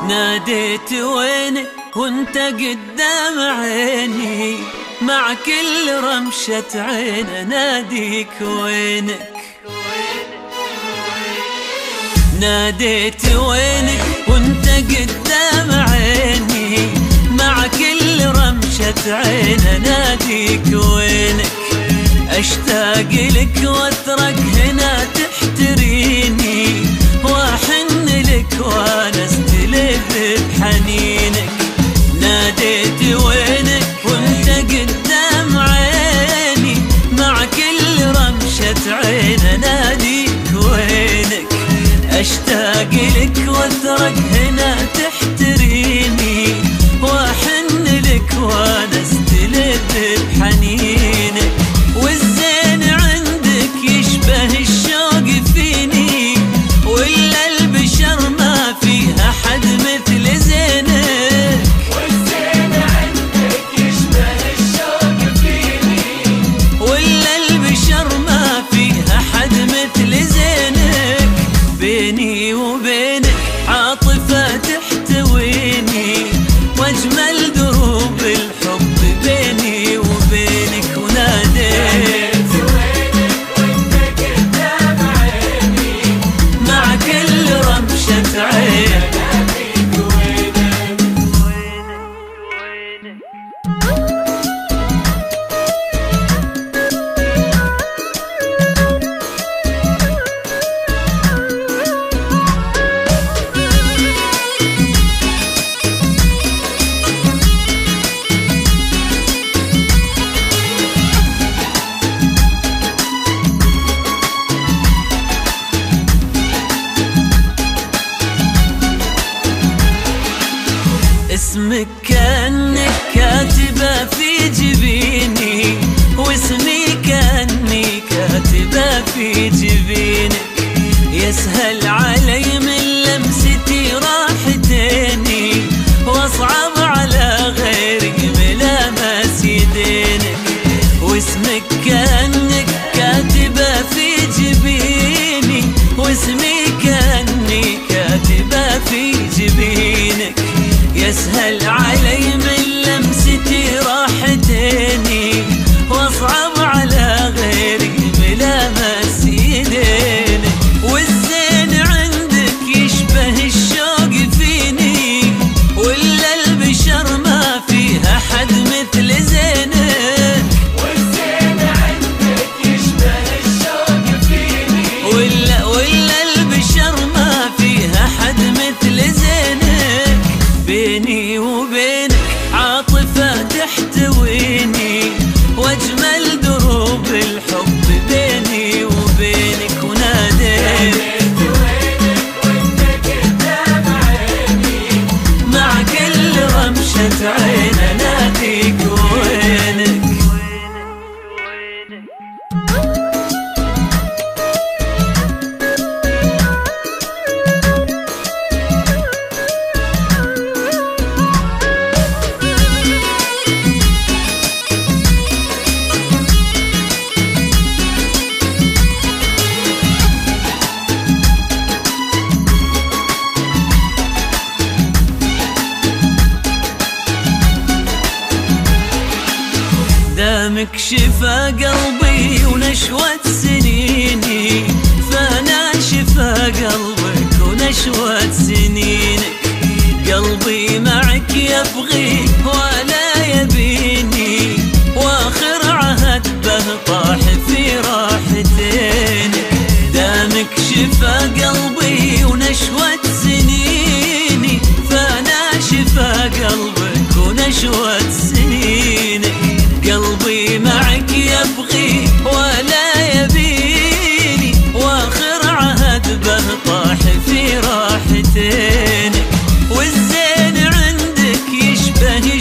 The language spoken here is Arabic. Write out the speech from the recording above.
ناديت وينك وانت قدام عيني، مع كل رمشة عين اناديك وينك. ناديت وينك وانت قدام عيني، مع كل رمشة عين اناديك وينك. اشتاق لك واثرك هنا تحتريني، واحن لك وانا استلذ بحنينك. ناديت وينك وانت قدام عيني، مع كل رمشة عين اناديك وينك. اشتاق لك واثرك هنا تحتريني، واحن لك وانا استلذ بحنينك. والزين عندك يشبه الشوق فيني، ولا البشر ما فيها حد مثل زينك. والزين عندك يشبه الشوق فيني، ولا البشر ما فيها حد مثل زينك. بيني وبينك عاطفة تحتويني، واجمل دروب الحب بيني وبينك. وناديت وينك وانت قدام عيني، مع كل رمشة عين اناديك وينك. اسمك كأنك كاتبة في جبيني، واسمي كأني كاتبة في جبينك. يسهل علي من لمستي راحتيني، واصعب على غيري ملامس يدينك. واسمك كأنك كاتبة في جبيني، واسمي كأني كاتبة في جبينك. يسهل علي من لمستي راحتيني، واصعب على غيري ملامس يدينك. والزين عندك يشبه الشوق فيني، ولا البشر ما فيها حد مثل زينك. والزين عندك يشبه الشوق فيني، ولا البشر ما فيها حد مثل زينك. بيني وبينك عاطفة تحتويني، واجمل دروب الحب بيني وبينك. وناديت وينك وانت قدام عيني، مع كل رمشة عين اناديك وينك. دامك شفا قلبي ونشوة سنيني، فانا شفا قلبك ونشوة سنينك. قلبي معك يبغي ولا يبيني، واخر عهد به طاح في راحتينك. دامك شفا قلبي ونشوة سنيني، فانا شفا قلبك ونشوة سنينك. قلبي معك يبغي ولا يبيني، واخر عهد به طاح في راحتينك. والزين عندك يشبه